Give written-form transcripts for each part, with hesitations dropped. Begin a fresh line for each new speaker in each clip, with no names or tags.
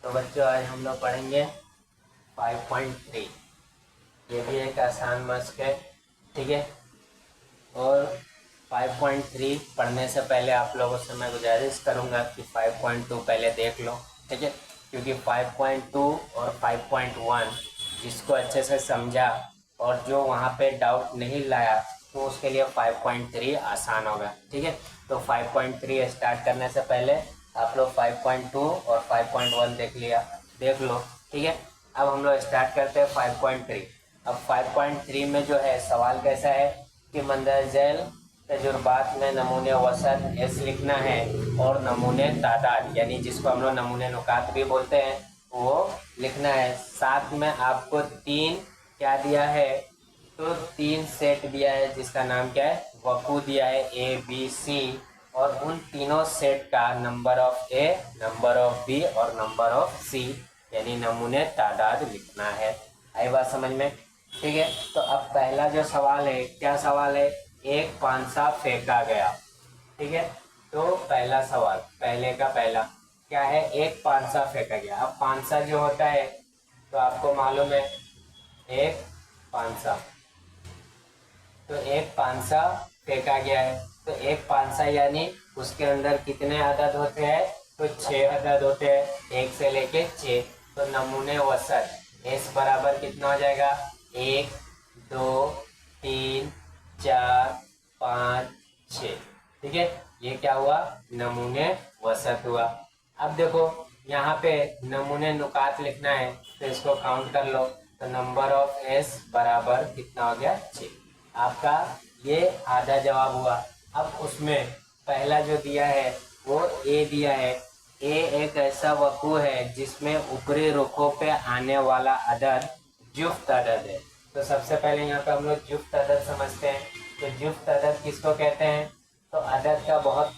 तो बच्चों आज हम लोग पढ़ेंगे 5.3। ये भी एक आसान मस्क है, ठीक है। और 5.3 पढ़ने से पहले आप लोगों से मैं गुजारिश करूंगा कि 5.2 पहले देख लो, ठीक है। क्योंकि 5.2 और 5.1 जिसको अच्छे से समझा और जो वहाँ पे डाउट नहीं लाया तो उसके लिए 5.3 आसान होगा, ठीक है। तो 5.3 स्टार्ट करने से पहले आप लोग 5.2 और 5.1 देख लो, ठीक है। अब हम लोग स्टार्ट करते हैं 5.3। अब 5.3 में जो है सवाल कैसा है कि मंदरजैल तजुर्बात में नमूने वसत एस लिखना है और नमूने तादाद यानी जिसको हम लोग नमूने नुकात भी बोलते हैं वो लिखना है। साथ में आपको तीन क्या दिया है, तो तीन सेट दिया है जिसका नाम क्या है, वकू दिया है ए बी सी। और उन तीनों सेट का number of A, number of B और नंबर ऑफ सी यानी नमूने तादाद लिखना है। आई बात समझ में, ठीक है। तो अब पहला जो सवाल है, क्या सवाल है, एक पांसा फेंका गया, ठीक है। तो पहला सवाल, पहले का पहला क्या है, एक पांसा फेंका गया। अब पांसा जो होता है तो आपको मालूम है एक पांसा, तो एक पांसा फेंका गया है। तो एक पांसा यानी उसके अंदर कितने अदद होते हैं, तो 6 अदद होते हैं, एक से लेके 6। तो नमूने वसत एस बराबर कितना हो जाएगा, 1 2 3 4 5 6, ठीक है। ये क्या हुआ, नमूने वसत हुआ। अब देखो यहाँ पे नमूने नुकात लिखना है तो इसको काउंट कर लो। तो नंबर ऑफ एस बराबर कितना हो गया, 6। आपका ये आधा जवाब हुआ। अब उसमें पहला जो दिया है वो ए दिया है। ए एक ऐसा वकू है जिसमें ऊपरी रुखों पे आने वाला अदद जुफ्त अदद है। तो सबसे पहले यहाँ पे हम लोग जुफ्त अदद समझते हैं। तो जुफ्त अदद किसको कहते हैं, तो अदद का बहुत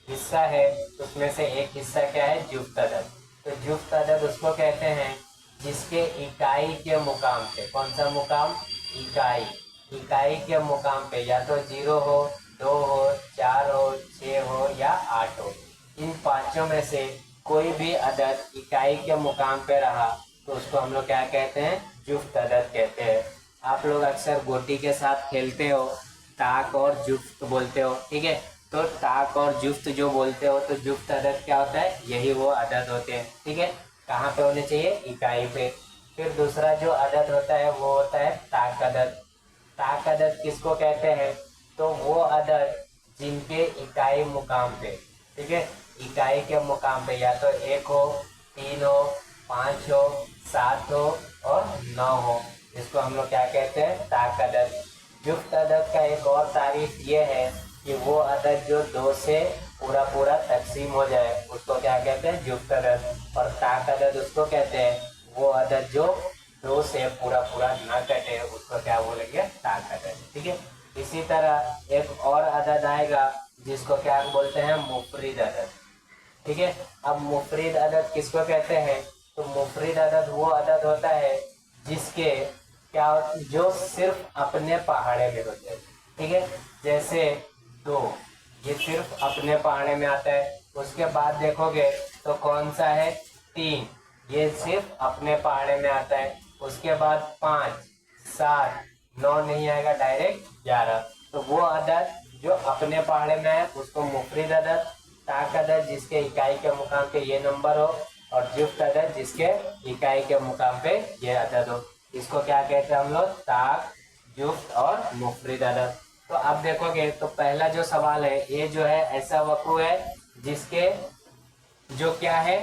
हिस्सा है, उसमें से एक हिस्सा क्या है, जुफ्त अदद। तो जुफ्त अदद उसको कहते हैं जिसके इकाई के मुकाम पे, कौन सा मुकाम, इकाई, इकाई के मुकाम पे या तो 0 हो, 2 हो, 4 हो, 6 हो या 8 हो। इन पांचों में से कोई भी अदद इकाई के मुकाम पे रहा तो उसको हम लोग क्या कहते हैं, जुफ्त अदद कहते हैं। आप लोग अक्सर गोटी के साथ खेलते हो, ताक और जुफ्त बोलते हो, ठीक है। तो ताक और जुफ्त जो बोलते हो तो जुफ्त अदद क्या होता है, यही वो अदद होते हैं, ठीक है। कहाँ पे होने चाहिए, इकाई पे। फिर दूसरा जो अदद होता है वो होता है ताक अदद। ताक अदद किसको कहते हैं, तो वो अदद जिनके इकाई मुकाम पे, ठीक है, इकाई के मुकाम पे या तो 1 हो, 3 हो, 5 हो, 7 हो और 9 हो, इसको हम लोग क्या कहते हैं, ताक अदद। जुफ्त अदद का एक और तारीफ ये है कि वो अदद जो 2 से पूरा पूरा तकसीम हो जाए उसको क्या कहते हैं, जुफ्त अदद। और ताक अदद उसको कहते हैं वो अदद जो 2 से पूरा पूरा ना कटे उसको क्या बोलेंगे, ताक अदद, ठीक है। इसी तरह एक और अदद आएगा जिसको क्या बोलते हैं, मुफरिद अदद, ठीक है। अब मुफरिद अदद किसको कहते हैं, तो मुफरिद अदद वो अदद होता है जिसके क्या, जो सिर्फ अपने पहाड़े में होते हैं, ठीक है। जैसे 2, ये सिर्फ अपने पहाड़े में आता है। उसके बाद देखोगे तो कौन सा है, 3, ये सिर्फ अपने पहाड़े में आता है। उसके बाद 5 7 9 नहीं आएगा, डायरेक्ट 11। तो वो अदद जो अपने पहाड़े में है उसको मुफरिद अदद, ताक अदद जिसके इकाई के मुकाम पे ये नंबर हो, और जुफ्त अदद जिसके इकाई के मुकाम पे ये अदद हो, इसको क्या कहते हैं हम लोग, ताक, जुफ्त और मुफरिद अदद। तो अब देखोगे तो पहला जो सवाल है ये जो है ऐसा वकू है जिसके जो क्या है,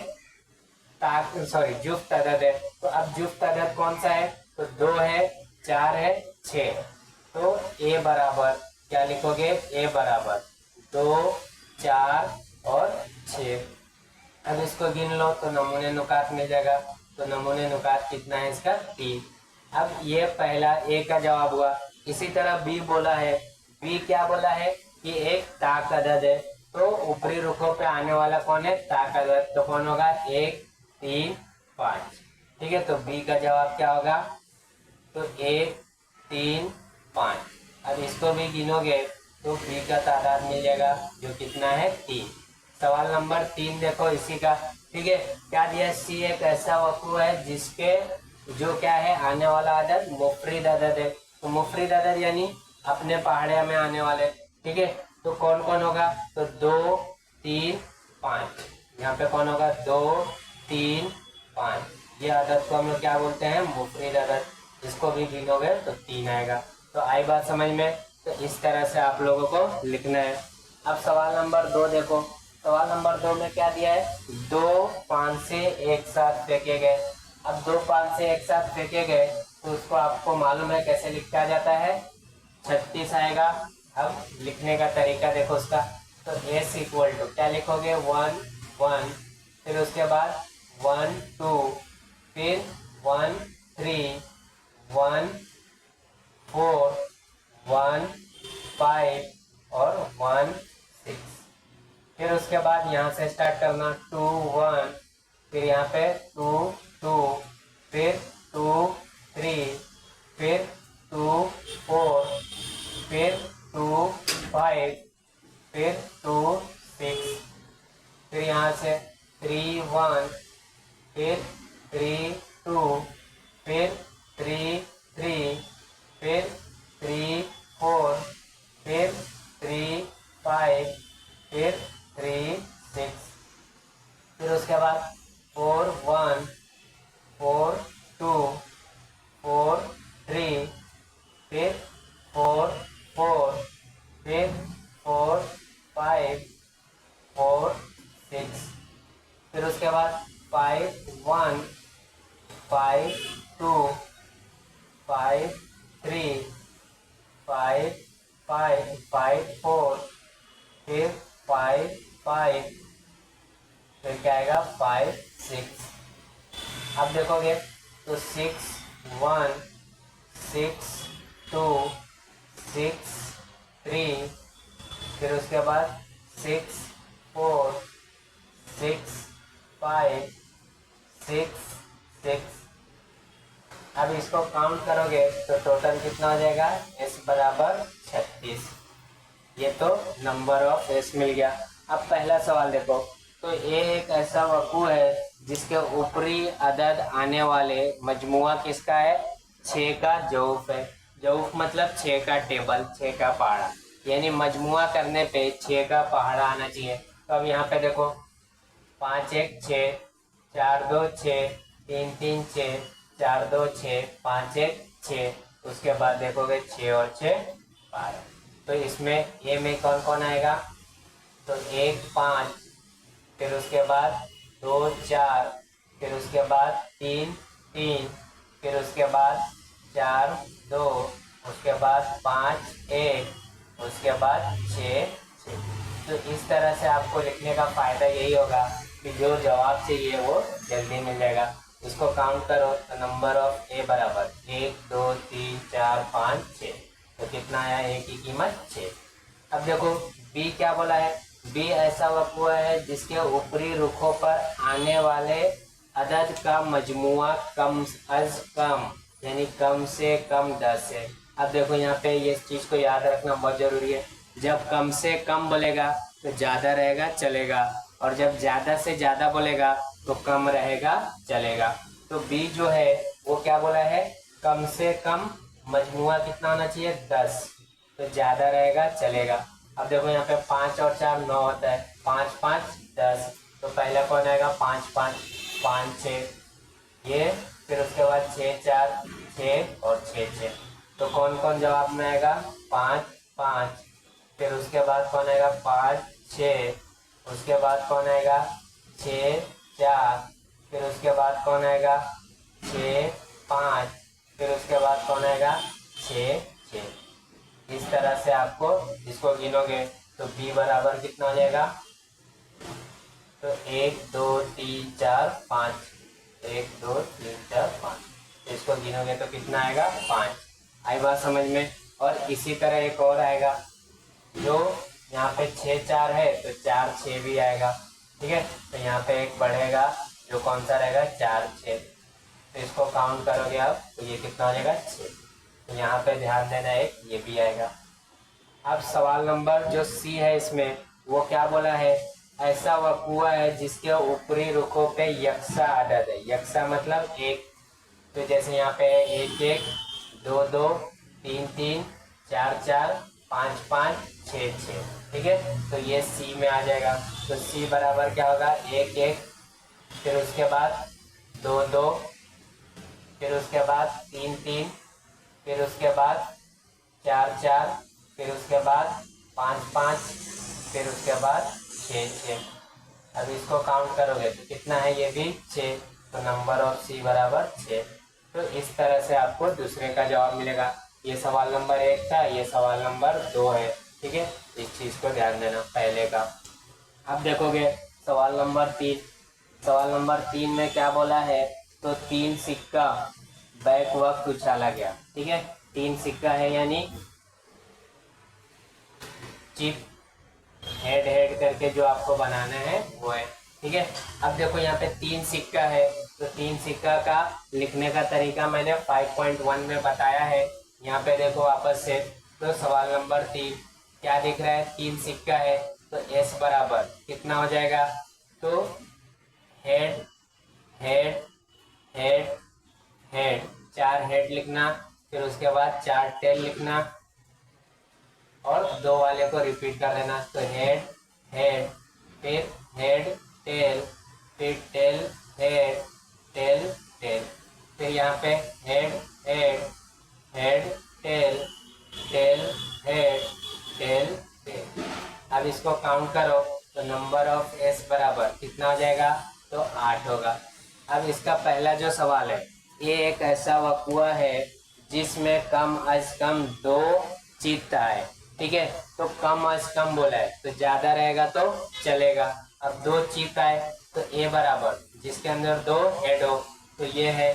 ताक सॉरी जुफ्त अदद है। तो अब जुफ्त अदद कौन सा है, तो 2 है, 4 है, 6। तो ए बराबर क्या लिखोगे, ए बराबर 2 4 और 6। अब इसको गिन लो तो नमूने नुकात मिल जाएगा। तो नमूने नुकात कितना है इसका, 3। अब ये पहला ए का जवाब हुआ। इसी तरह बी बोला है, बी क्या बोला है कि एक ताक अदद है। तो ऊपरी रुखों पे आने वाला कौन है, ताक अदद। तो कौन होगा, 1 3 5, ठीक है। तो बी का जवाब क्या होगा, तो 1 3 5। अब इसको भी गिनोगे तो बी का तादाद मिल जाएगा जो कितना है, 3। सवाल नंबर 3 देखो इसी का, ठीक है। क्या दिया, सी एक ऐसा वक्र है जिसके जो क्या है आने वाला अदद मुफरिद अदद है। तो मुफरिद अदद यानी अपने पहाड़िया में आने वाले, ठीक है। तो कौन कौन होगा, तो 2 3 5, यहाँ पे कौन होगा 2 3 5। ये अदद को हम लोग क्या बोलते हैं, मुफरिद अदद। इसको भी गिनोगे तो 3 आएगा। तो आई बात समझ में। तो इस तरह से आप लोगों को लिखना है। अब सवाल नंबर 2 देखो। सवाल नंबर 2 में क्या दिया है, 2 5 से एक साथ फेंके गए। अब 2 5 से एक साथ फेंके गए तो उसको आपको मालूम है कैसे लिखा जाता है, 36 आएगा। अब लिखने का तरीका देखो उसका। तो एस इक्वल टू क्या लिखोगे, 1 1, फिर उसके बाद 1 2, फिर 1 3, 1 4, 1 5 और 1 6। फिर उसके बाद यहाँ से स्टार्ट करना 2 1, फिर यहाँ पे 2 2, फिर 2 3, फिर 2 4, फिर 2 5, फिर 2 6, फिर यहाँ से 3 1, फिर 3 2, फिर 3 3, फिर 3 4, फिर 3 5, फिर 3 6, फिर उसके बाद 4 1, 4 2, 4 3, फिर 4 4, फिर 4 5, 4 6, फिर उसके बाद 5 1, 5 2, 5 3, 5 5 5 4, फिर 5 5, फिर क्या आएगा 5 6। अब देखोगे तो 6 1 6 2 6 3, फिर उसके बाद 6 4 6 5 6 6। अब इसको काउंट करोगे तो टोटल कितना हो जाएगा, s बराबर 36। ये तो नंबर ऑफ एस मिल गया। अब पहला सवाल देखो। तो ये एक ऐसा वक्र है जिसके ऊपरी अदद आने वाले मजमुआ किसका है, 6 का जौफ है। जौफ मतलब 6 का टेबल, 6 का पहाड़ा, यानी मजमुआ करने पे 6 का पहाड़ा आना चाहिए। तो अब यहाँ पे देखो 5 1 6, 4 2 6, 3 3 6, 4 2 6, 5 1 6। उसके बाद देखोगे 6 और 6 12। तो इसमें ए में कौन कौन आएगा, तो 1 5, फिर उसके बाद 2 4, फिर उसके बाद 3 3, फिर उसके बाद 4 2, उसके बाद 5 1, उसके बाद 6 6। तो इस तरह से आपको लिखने का फायदा यही होगा कि जो जवाब चाहिए वो जल्दी मिलेगा। इसको काउंट करो तो नंबर ऑफ ए बराबर 1 2 3 4 5 6। तो कितना आया, ए की कीमत 6। अब देखो बी क्या बोला है, बी ऐसा वक्र है जिसके ऊपरी रुखों पर आने वाले अदद का मजमुआ कम अज कम, यानी कम से कम 10 है। अब देखो यहाँ पे ये चीज को याद रखना बहुत जरूरी है। जब कम से कम बोलेगा तो ज्यादा रहेगा चलेगा, और जब ज्यादा से ज्यादा बोलेगा तो कम रहेगा चलेगा। तो बी जो है वो क्या बोला है, कम से कम मजमुआ कितना होना चाहिए, 10। तो ज्यादा रहेगा चलेगा। अब देखो यहाँ पे 5 और 4 9 होता है, 5 5 10। तो पहला कौन आएगा, 5 5 5 6 ये, फिर उसके बाद 6 4 6 और 6 6। तो कौन कौन जवाब में आएगा, 5 5, फिर उसके बाद कौन आएगा 5 6, उसके बाद कौन आएगा 6 4, फिर उसके बाद कौन आएगा 6 5, फिर उसके बाद कौन आएगा 6 6। इस तरह से आपको इसको गिनोगे तो b बराबर कितना हो जाएगा, तो 1 2 3 4 5, 1 2 3 4 5। इसको गिनोगे तो कितना आएगा 5। आई बात समझ में। और इसी तरह एक और आएगा, जो यहाँ पे 6 4 है तो 4 6 भी आएगा, ठीक है। तो यहाँ पे एक बढ़ेगा जो कौन सा रहेगा 4 6। तो इसको काउंट करोगे आप तो ये कितना हो जाएगा 6। तो यहाँ पे ध्यान देना, एक ये भी आएगा। अब सवाल नंबर जो सी है इसमें वो क्या बोला है ऐसा वकुआ है जिसके ऊपरी रुखों पे यक्सा आदत है। यक्सा मतलब एक, तो जैसे यहाँ पे है 1 1, 2 2, 3 3, 4 4, 5 5, 6 6। ठीक है, तो ये सी में आ जाएगा। तो सी बराबर क्या होगा, 1 1, फिर उसके बाद 2 2, फिर उसके बाद 3 3, फिर उसके बाद 4 4, फिर उसके बाद 5 5, फिर उसके बाद 6 6। अब इसको काउंट करोगे तो कितना है, ये भी 6। तो नंबर ऑफ सी बराबर 6। तो इस तरह से आपको दूसरे का जवाब मिलेगा। ये सवाल नंबर 1 था, ये सवाल नंबर 2 है। ठीक है, इस चीज को ध्यान देना पहले का। अब देखोगे सवाल नंबर 3। सवाल नंबर 3 में क्या बोला है, तो 3 सिक्का बैक वक्त उछाला गया। ठीक है, 3 सिक्का है यानी चिप हेड हेड करके जो आपको बनाना है वो है। ठीक है, अब देखो यहाँ पे 3 सिक्का है, तो 3 सिक्का का लिखने का तरीका मैंने 5.1 में बताया है। यहाँ पे देखो वापस से, तो सवाल नंबर 3 क्या दिख रहा है, 3 सिक्का है, तो एस बराबर कितना हो जाएगा, तो head head head head, 4 head लिखना, फिर उसके बाद 4 टेल लिखना, और 2 वाले को रिपीट कर देना। तो हेड हेड, फिर हेड टेल, फिर टेल हेड टेल टेल, फिर यहाँ पे head head head tail tail head tail tail. अब इसको काउंट करो तो नंबर ऑफ एस बराबर कितना हो जाएगा, तो 8 होगा। अब इसका पहला जो सवाल है, ये एक ऐसा वकुआ है जिसमें कम अज कम 2 चित्त आए। ठीक है, तो कम अज कम बोला है, तो ज्यादा रहेगा तो चलेगा। अब 2 चित्त आए, तो ए बराबर जिसके अंदर 2 हेड हो, तो ये है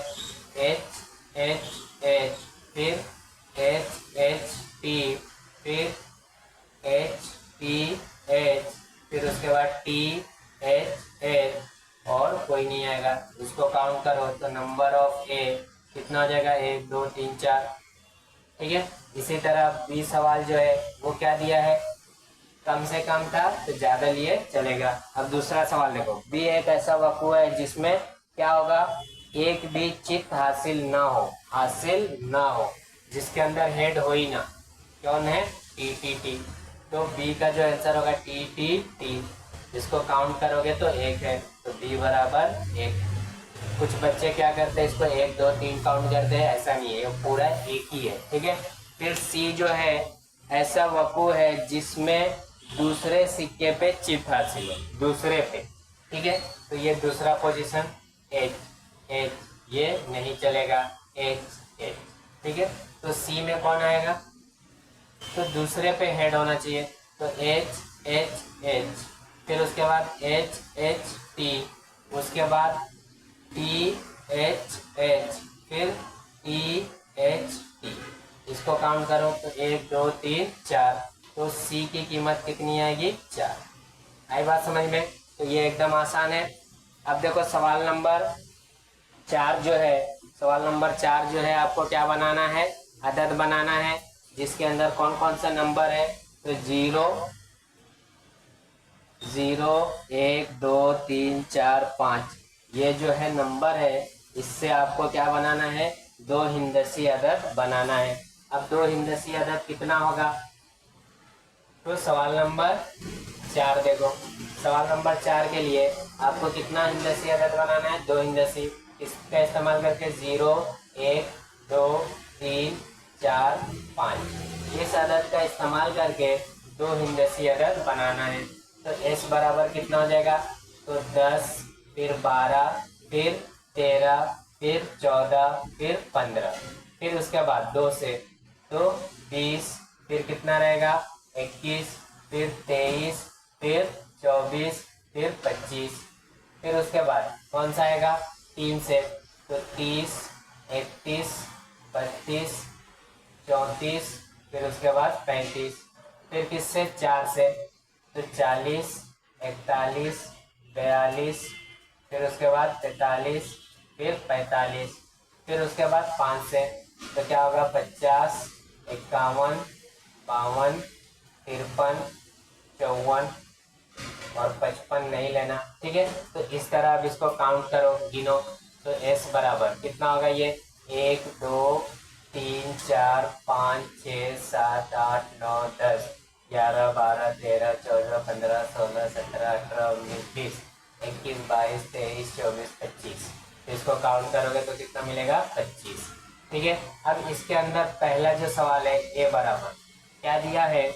एच एच एच, फिर एच एच टी, फिर एच टी एच, फिर उसके बाद टी एच एच, और कोई नहीं आएगा। उसको काउंट करो तो नंबर ऑफ ए कितना हो जाएगा, 1 2 3 4। ठीक है, इसी तरह बी सवाल जो है वो क्या दिया है, कम से कम था तो ज्यादा लिए चलेगा। अब दूसरा सवाल देखो, बी एक ऐसा वस्तु है जिसमें क्या होगा, एक भी चित्त हासिल ना हो, हासिल ना हो, जिसके अंदर हेड हो ही ना। कौन है, टी टी टी। तो बी का जो आंसर होगा टी टी टी। इसको काउंट करोगे तो 1 है, तो बी बराबर 1। कुछ बच्चे क्या करते हैं, इसको 1 2 3 काउंट करते हैं, ऐसा नहीं है, ये पूरा एक ही है। ठीक है, फिर सी जो है ऐसा वकू है जिसमें दूसरे सिक्के पे चिप हासिल है, दूसरे पे। ठीक है, तो ये दूसरा पोजीशन एच एच, ये नहीं चलेगा, एच एच। ठीक है, तो सी में कौन आएगा, तो दूसरे पे हेड होना चाहिए, तो एच एच एच, फिर उसके बाद एच एच टी, उसके बाद टी एच एच, फिर टी एच टी। इसको काउंट करो तो 1 2 3 4, तो सी की कीमत कितनी आएगी, 4। आई बात समझ में, तो ये एकदम आसान है। अब देखो सवाल नंबर 4 जो है, सवाल नंबर 4 जो है आपको क्या बनाना है, अदद बनाना है जिसके अंदर कौन कौन सा नंबर है, तो 0 0 1 2 3 4 5, ये जो है नंबर है, इससे आपको क्या बनाना है, 2 हिंदसी अदद बनाना है। अब 2 हिंदसी अदद कितना होगा, तो सवाल नंबर 4 देखो, सवाल नंबर 4 के लिए आपको कितना हिंदसी अदद बनाना है, 2 हिंदसी। इसका इस्तेमाल करके 0 1 2 3 4 5, इस अदद का इस्तेमाल करके 2 हिंदसी अदद बनाना है। तो एस बराबर कितना हो जाएगा, तो 10, फिर 12, फिर 13, फिर 14, फिर 15, फिर उसके बाद 2 से तो 20, फिर कितना रहेगा 21, फिर 23, फिर 24, फिर 25, फिर उसके बाद कौन सा आएगा 3 से, तो 30, 31, 32, 34, फिर उसके बाद 35, फिर किससे 4 से, तो 40, 41, 42, फिर उसके बाद 43, फिर 45, फिर उसके बाद 5 से, तो क्या होगा 50, 51, 52, 53, 54, और 55 नहीं लेना, ठीक है। तो इस तरह अब इसको काउंट करो, गिनो। तो एस बराबर कितना होगा ये 1 2 3 4 5 6 7 8 9 10 11 12 13 14 15 16 17 18 19 20 21 22 23 24 25। तो इसको काउंट करोगे तो कितना मिलेगा 25, ठीक है। अब इसके अंदर पहला जो सवाल है ए बराबर क्या दिया है,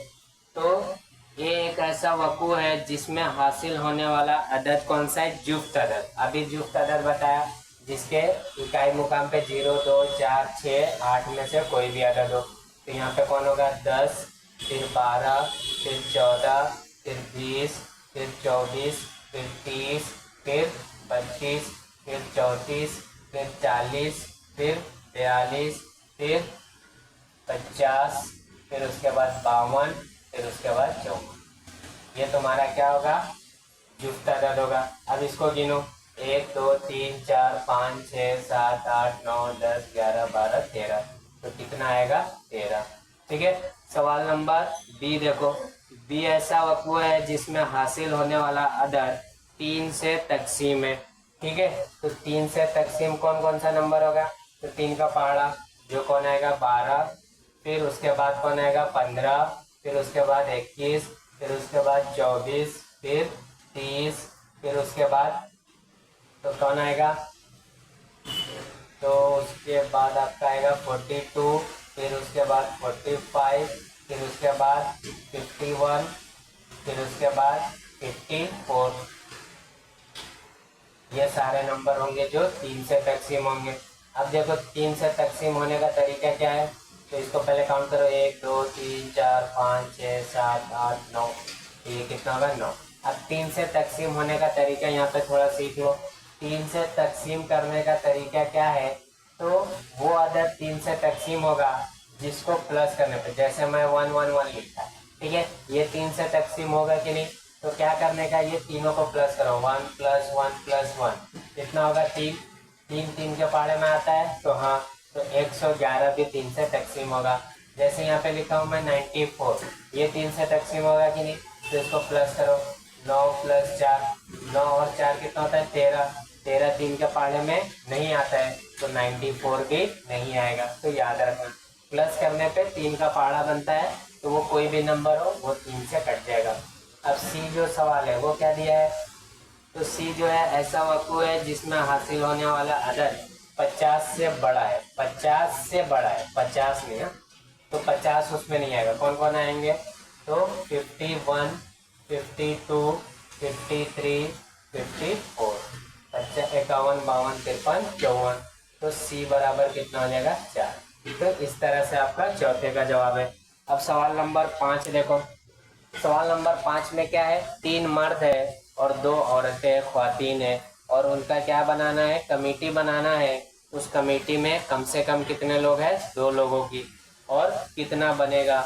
तो ये एक ऐसा वकू है जिसमें हासिल होने वाला अदद कौन सा है, जुफ्त अदद। अभी जुफ्त अदद बताया जिसके इकाई मुकाम पे 0 2 4 6 8 में से कोई भी अदद हो। तो यहाँ पे कौन होगा 10, फिर 12, फिर 14, फिर 20, फिर 24, फिर 30, फिर 25, फिर 34, फिर 40, फिर 42, फिर 50, फिर उसके बाद 52, फिर उसके बाद 54। ये तुम्हारा क्या होगा, जुफ्त अदद होगा। अब इसको गिनो 1 2 3 4 5 6 7 8 9 10 11 12 13। तो कितना आएगा 13, ठीक है। सवाल नंबर बी देखो, बी ऐसा वकू है जिसमें हासिल होने वाला अदद 3 से तकसीम है, ठीक है। तो 3 से तकसीम कौन कौन सा नंबर होगा, तो 3 का पहाड़ा जो कौन आएगा 12, फिर उसके बाद कौन आएगा 15, फिर उसके बाद 21, फिर उसके बाद 24, फिर 30, फिर उसके बाद तो कौन आएगा, तो उसके बाद आपका आएगा 42, फिर उसके बाद 45, फिर उसके बाद 51, फिर उसके बाद 54। ये सारे नंबर होंगे जो 3 से तकसीम होंगे। अब देखो 3 से तकसीम होने का तरीका क्या है, तो इसको पहले काउंट करो 1 2 3 4 5 6 7 8 9। तो ये कितना होगा 9। अब 3 से तकसीम होने का तरीका यहाँ पे थोड़ा सीख लो। 3 से तकसीम करने का तरीका क्या है, तो वो अदद 3 से तकसीम होगा जिसको प्लस करने पे, जैसे मैं 1 1 1 लिखा है, ठीक है। ये 3 से तकसीम होगा कि नहीं, तो क्या करने का, ये तीनों को प्लस करो 1 + 1 + 1 कितना होगा 3। 3 3 के पहाड़े में आता है, तो हाँ, तो 111 भी 3 से तकसीम होगा। जैसे यहाँ पे लिखा हूँ मैं 94, ये 3 से तकसीम होगा कि नहीं, तो इसको प्लस करो 9 + 4, 9 और 4 कितना होता है 13, 13 3 के पहाड़े में नहीं आता है, तो 94 भी नहीं आएगा। तो याद रखना प्लस करने पे 3 का पहाड़ा बनता है, तो वो कोई भी नंबर हो वो 3 से कट जाएगा। अब सी जो सवाल है वो क्या दिया है, तो सी जो है ऐसा वकू है जिसमें हासिल होने वाला अदद 50 से बड़ा है, 50 से बड़ा है, 50 नहीं है, तो 50 उसमें नहीं आएगा। कौन कौन आएंगे, तो 51 52 53 54, 51 52 53 54। तो सी बराबर कितना हो जाएगा 4। तो इस तरह से आपका चौथे का जवाब है। अब सवाल नंबर 5 देखो, सवाल नंबर 5 में क्या है, 3 मर्द है और 2 औरतें ख्वातीन है, और उनका क्या बनाना है, कमेटी बनाना है। उस कमेटी में कम से कम कितने लोग हैं, 2 लोगों की, और कितना बनेगा,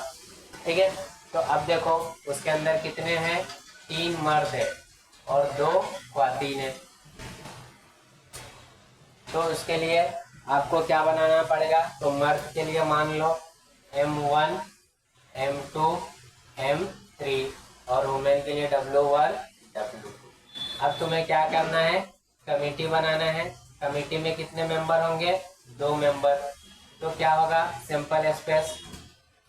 ठीक है। तो अब देखो उसके अंदर कितने हैं, 3 मर्द है और 2 ख्वातीन है। तो उसके लिए आपको क्या बनाना पड़ेगा, तो मर्द के लिए मान लो M1 M2 M3, और वुमेन के लिए W1 W2। अब तुम्हें क्या करना है, कमेटी बनाना है। कमेटी में कितने मेंबर होंगे, 2 मेंबर। तो क्या होगा, सिंपल स्पेस,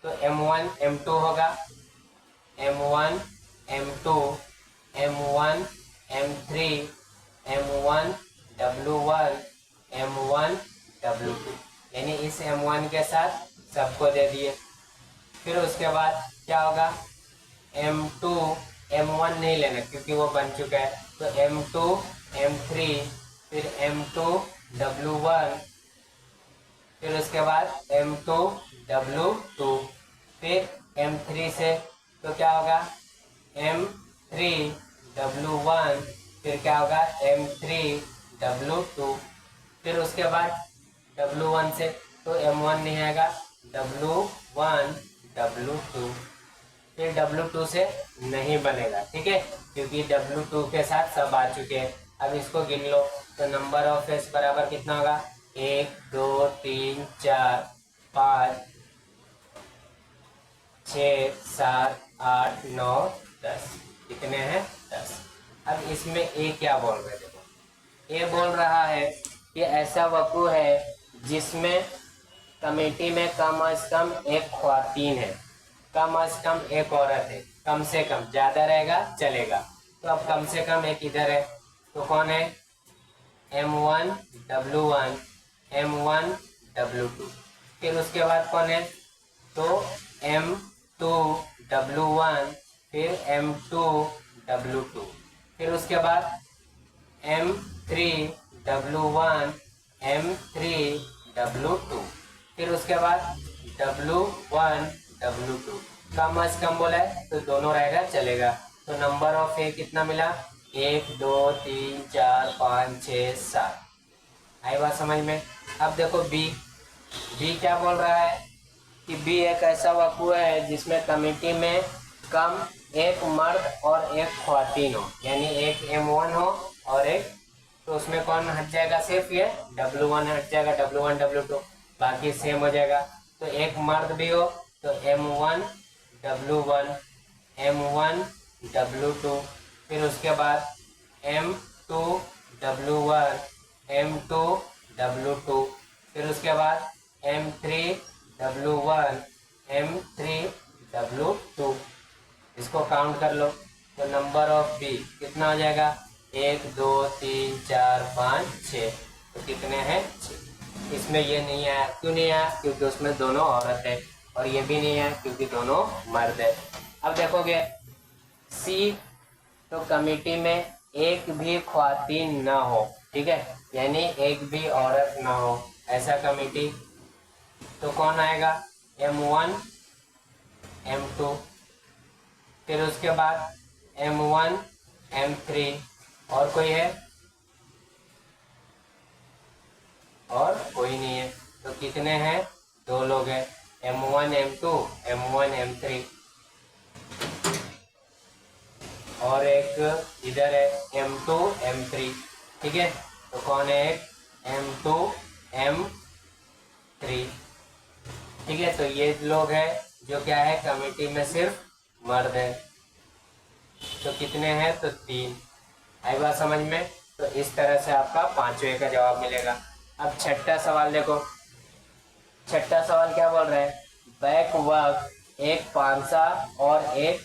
तो M1 M2 होगा, M1 M2 M1 M3 M1 W1 M1 W2, यानी इस M1 के साथ सबको दे दिए। फिर उसके बाद क्या होगा, M2 M1 नहीं लेना क्योंकि वो बन चुका है, तो M2 M3, फिर M2 W1, फिर उसके बाद M2 W2, फिर M3 से तो क्या होगा M3 W1, फिर क्या होगा M3 W2, फिर उसके बाद W1 से तो M1 नहीं आएगा, W1 W2, फिर W2 से नहीं बनेगा, ठीक है, क्योंकि W2 के साथ सब आ चुके हैं। अब इसको गिन लो, तो नंबर ऑफ फेस बराबर कितना होगा, 1 2 3 4 5 6 7 8 9 10, कितने हैं 10। अब इसमें ए क्या बोल रहे हैं, देखो ए बोल रहा है कि ऐसा वकू है जिसमें कमेटी में कम से कम एक ख्वातीन है, कम से कम एक औरत है, कम से कम, ज्यादा रहेगा चलेगा। तो अब कम से कम एक इधर है, तो कौन है, M1W1 M1W2। फिर उसके बाद कौन है, तो M2W1 फिर M2W2। फिर उसके बाद M3W1 M3W2। फिर उसके बाद W1 W2। कम से कम बोला है तो दोनों रहेगा चलेगा। तो नंबर ऑफ ए कितना मिला, 1 2 3 4 5 6 7। आई बात समझ में। अब देखो बी क्या बोल रहा है कि बी एक ऐसा वकू है जिसमें कमेटी में कम एक मर्द और एक ख्वातीन हो, यानी एक M1 हो और एक, तो उसमें कौन हट जाएगा, सिर्फ ये W1 हट जाएगा, W1 W2, बाकी सेम हो जाएगा। तो एक मर्द भी हो तो M1 W1 M1 W2। फिर उसके बाद M2 W1 M2 W2। फिर उसके बाद M3 W1 M3 W2। इसको काउंट कर लो, तो नंबर ऑफ बी कितना हो जाएगा, 1 2 3 4 5 6। तो कितने हैं, 6। इसमें ये नहीं आया, क्यों नहीं आया, क्योंकि उसमें दोनों औरत है, और ये भी नहीं है क्योंकि दोनों मर्द है। अब देखोगे सी, तो कमेटी में एक भी ख्वातीन ना हो, ठीक है, यानी एक भी औरत ना हो, ऐसा कमेटी, तो कौन आएगा, M1 M2। फिर उसके बाद M1 M3, और कोई है, और कोई नहीं है, तो कितने हैं, 2 लोग हैं, M1 M2 M1 M3, और एक इधर है M2 M3, ठीक है। तो कौन है, एक M2 M3, ठीक है। तो ये लोग हैं जो क्या है, कमेटी में सिर्फ मर्द है। तो कितने हैं, तो 3। आई बात समझ में। तो इस तरह से आपका 5वें का जवाब मिलेगा। अब छठा सवाल देखो, छठा सवाल क्या बोल रहा है, बैक वर्क एक पांसा और एक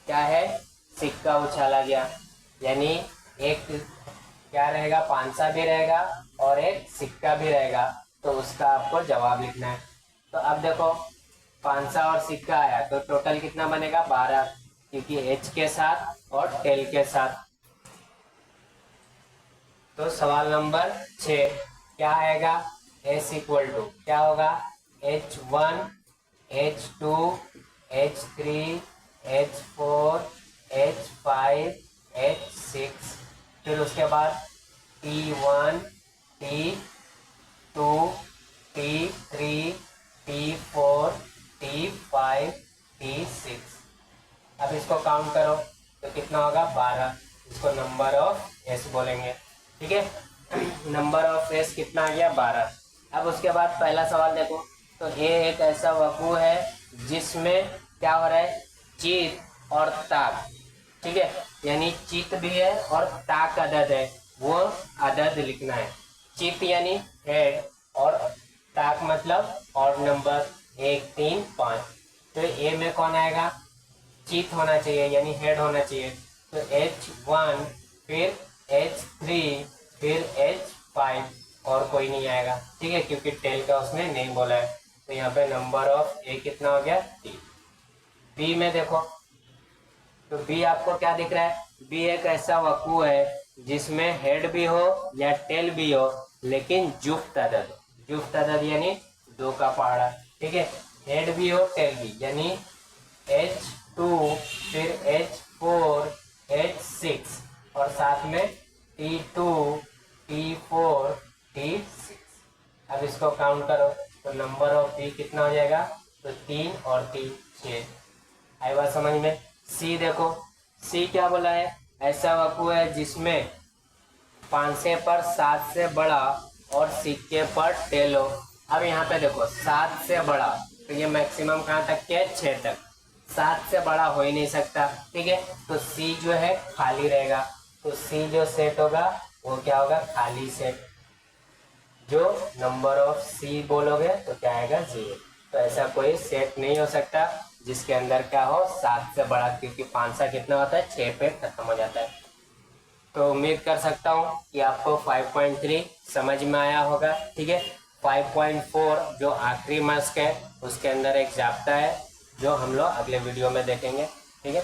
क्या है, सिक्का उछाला गया, यानी एक क्या रहेगा, पांसा भी रहेगा और एक सिक्का भी रहेगा, तो उसका आपको जवाब लिखना है। तो अब देखो पांसा और सिक्का आया तो टोटल कितना बनेगा, 12, क्योंकि एच के साथ और टेल के साथ। तो सवाल नंबर 6 क्या आएगा, एस इक्वल टू क्या होगा, H1 H2 H3 H4 H5 H6। फिर उसके बाद T1 T2 T3 T4 T5 T6। अब इसको काउंट करो तो कितना होगा, 12। इसको नंबर ऑफ एस बोलेंगे, ठीक है। नंबर ऑफ एस कितना आ गया, 12। अब उसके बाद पहला सवाल देखो, तो ये एक ऐसा वकू है जिसमें क्या हो रहा है, चित और ताक, ठीक है, यानी चित भी है और ताक अदद है, वो अदद लिखना है। चित यानी हेड और ताक मतलब ऑड नंबर 1 3 5। तो ए में कौन आएगा, चित होना चाहिए यानी हेड होना चाहिए। तो H1 फिर H3 फिर H5, और कोई नहीं आएगा, ठीक है, क्योंकि टेल का उसने नहीं बोला है। तो यहाँ पे नंबर ऑफ ए कितना हो गया, 3। बी में देखो, तो बी आपको क्या दिख रहा है, बी एक ऐसा वकू है जिसमें हेड भी हो या टेल भी हो, लेकिन जुफ्त अदद, जुफ्त अदद यानी 2 का पहाड़ा, ठीक है, हेड भी हो टेल भी, यानी H2 फिर H4 H6 और साथ में T2 T4 T6। अब इसको काउंट करो तो नंबर ऑफ बी कितना हो जाएगा, तो 3 और 3 6। आई बात समझ में। सी देखो, सी क्या बोला है, ऐसा वकू है जिसमें पांसे पर 7 से बड़ा और सिक्के पर टेल हो। अब यहाँ पे देखो 7 से बड़ा, तो ये मैक्सिमम कहाँ तक के, 6 तक, 7 से बड़ा हो ही नहीं सकता, ठीक है। तो सी जो है खाली रहेगा, तो सी जो सेट होगा वो क्या होगा, खाली सेट। जो नंबर ऑफ सी बोलोगे तो क्या आएगा, 0। तो ऐसा कोई सेट नहीं हो सकता जिसके अंदर क्या हो 7 से बड़ा, क्योंकि 5 सा कितना होता है, 6 पे खत्म हो जाता है। तो उम्मीद कर सकता हूँ कि आपको 5.3 समझ में आया होगा, ठीक है। 5.4 जो आखिरी मास्क है उसके अंदर एक जाप्ता है जो हम लोग अगले वीडियो में देखेंगे, ठीक है।